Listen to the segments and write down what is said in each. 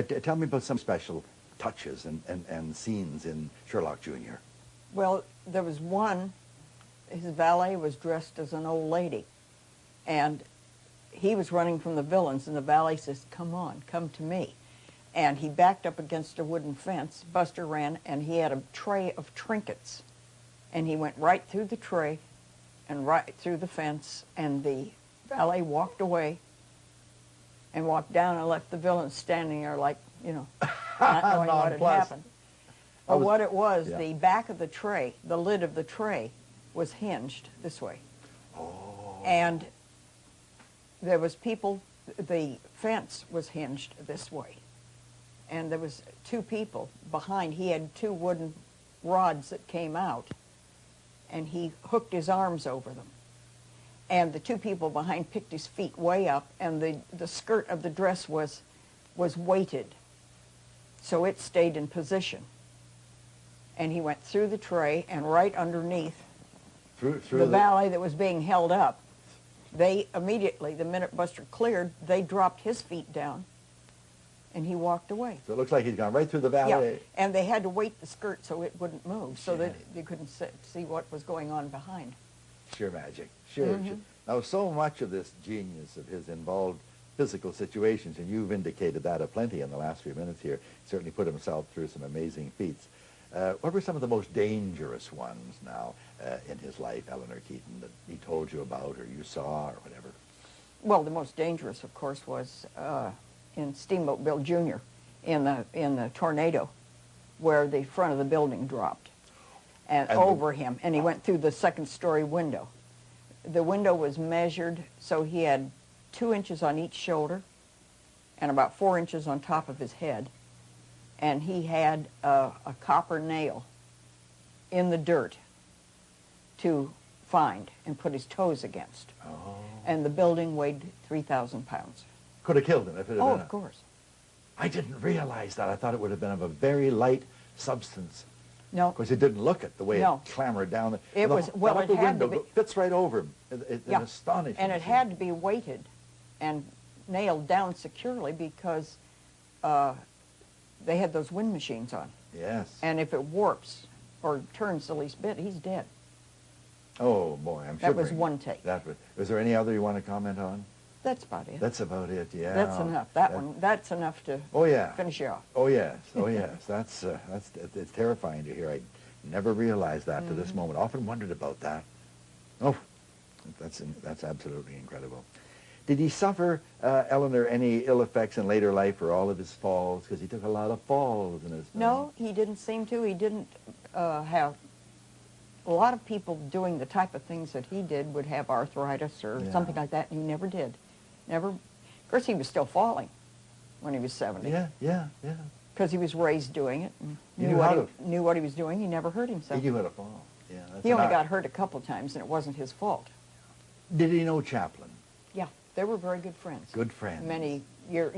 Tell me about some special touches and scenes in Sherlock Jr. Well, there was one, his valet was dressed as an old lady, and he was running from the villains, and the valet says, "Come on, come to me." And he backed up against a wooden fence. Buster ran, and he had a tray of trinkets. And he went right through the tray and right through the fence, and the valet walked away and walked down and left the villains standing there like, you know, not knowing what had happened. Well, what it was, yeah. the back of the tray, the lid of the tray, was hinged this way. Oh. And there was people, the fence was hinged this way. And there was two people behind. He had two wooden rods that came out, and he hooked his arms over them. And the two people behind picked his feet way up, and the skirt of the dress was weighted, so it stayed in position. And he went through the tray, and right underneath through the valet that was being held up, they immediately, the minute Buster cleared, they dropped his feet down, and he walked away. So it looks like he's gone right through the valet. Yeah, and they had to weight the skirt so it wouldn't move, so that you couldn't see what was going on behind. Sheer magic. Sheer. Now, so much of this genius of his involved physical situations, and you've indicated that aplenty in the last few minutes here. Certainly put himself through some amazing feats. What were some of the most dangerous ones now in his life, Eleanor Keaton, that he told you about or you saw or whatever? Well, the most dangerous, of course, was in Steamboat Bill Jr. in the tornado, where the front of the building dropped and over him, and he went through the second-story window. The window was measured, so he had 2 inches on each shoulder and about 4 inches on top of his head. And he had a copper nail in the dirt to find and put his toes against. Oh. And the building weighed 3,000 pounds. Could have killed him if it had been. Oh, of course. I didn't realize that. I thought it would have been of a very light substance. No. Of course, it didn't look it the way it clambered down. It was, well, it the had window to be. fits right over him. It's astonishing. And it had to be weighted and nailed down securely because they had those wind machines on. Yes. And if it warps or turns the least bit, he's dead. Oh, boy, I'm sure. That was one take. Was there any other you want to comment on? That's about it. That's about it, yeah. That's enough. That's enough to finish you off. Oh, yes. Oh, yes. It's terrifying to hear. I never realized that to this moment. Often wondered about that. Oh, that's absolutely incredible. Did he suffer, Eleanor, any ill effects in later life for all of his falls? Because he took a lot of falls in his film. No, he didn't seem to. He didn't have... A lot of people doing the type of things that he did would have arthritis or something like that, and he never did. Never. Of course, he was still falling when he was 70. Yeah. Because he was raised doing it. And knew what he was doing. He never hurt himself. He knew how to fall. Yeah. He only got hurt a couple times, and it wasn't his fault. Did he know Chaplin? Yeah, they were very good friends. Good friends. Many years,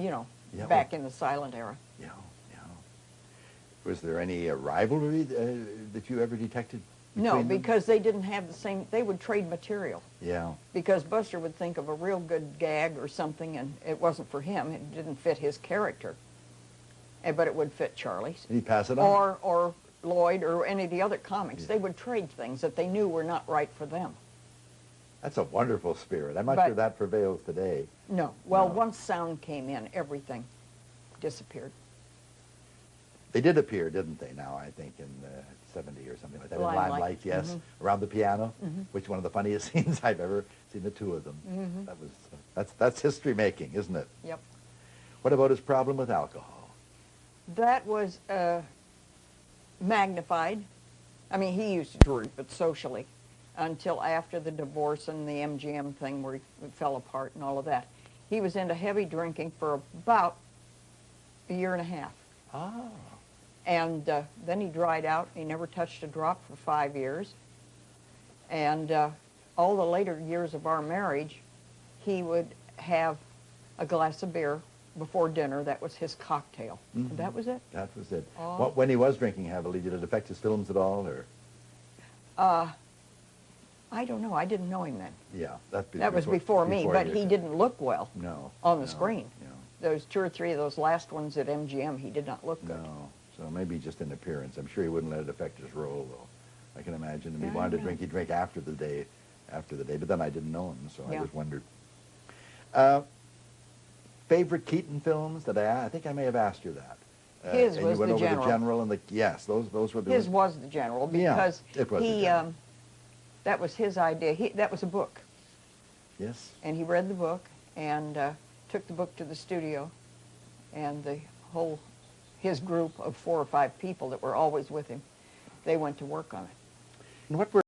back in the silent era. Yeah. Was there any rivalry that you ever detected? No, because they didn't have the same, they would trade material. Yeah. Because Buster would think of a real good gag or something, and it wasn't for him. It didn't fit his character. But it would fit Charlie's. Did he pass it on? Or Lloyd or any of the other comics. Yeah. They would trade things that they knew were not right for them. That's a wonderful spirit. I'm not sure that prevails today. No. Well, once sound came in, everything disappeared. They did appear, didn't they, now, I think, in 70 or something like that. Limelight, yes. Around the piano, which is one of the funniest scenes I've ever seen, the two of them. That's history making, isn't it? Yep. What about his problem with alcohol? That was magnified. I mean, he used to drink, but socially, until after the divorce and the MGM thing where he fell apart and all of that. He was into heavy drinking for about a year and a half. Ah. And then he dried out. He never touched a drop for 5 years. And all the later years of our marriage, he would have a glass of beer before dinner. That was his cocktail. And that was it. That was it. Oh. When he was drinking heavily, did it affect his films at all, or? I don't know. I didn't know him then. Yeah. That was before me, but he didn't look well on the screen. those 2 or 3 of those last ones at MGM, he did not look good. No, so maybe just an appearance. I'm sure he wouldn't let it affect his role, though. I can imagine if he Yeah, wanted to yeah. drink, he'd drink after the day, but then I didn't know him, so I Yeah. just wondered. Favorite Keaton films that I think I may have asked you that. His and was you went The over General. The General and yes, those were the His was The General Yeah, because it was The he, General. that was his idea. That was a book. Yes. And he read the book and took the book to the studio, and his group of 4 or 5 people that were always with him, they went to work on it. And what were